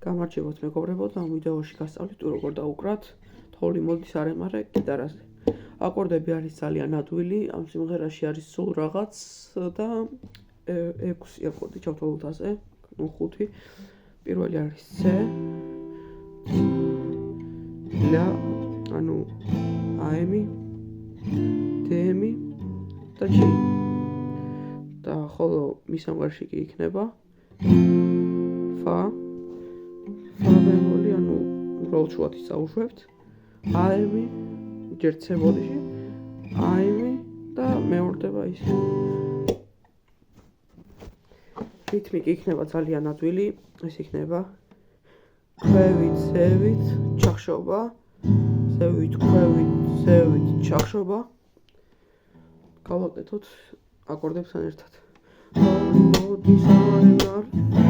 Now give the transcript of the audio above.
გამარჯობათ მეგობრებო და ამ ვიდეოში გასწავლით თუ როგორ დავუკრათ თოვლი მოდის არემარე გიტარაზე. აკორდები არის ძალიან ადვილი, ამ სიმღერაში არის სულ რაღაც და 6 აკორდი ჩავთვალოთ ასე, 5. პირველი არის C, La, ანუ AM, DM და G. და ხოლო მისამღერში კი იქნება Fa, Fa ბემოლი, ანუ უბრალოდ შუათი წავუშვებთ. AM, ჯერ C ბოდიში, AM და მეორდება ისე. რითმი კი იქნება ძალიან ადვილი, ეს იქნება ქვევით, ზევით, ჩახშობა, ზევით, ქვევით, ზევით, ჩახშობა. გავაკეთოთ აკორდებთან ერთად. მოდის არემარ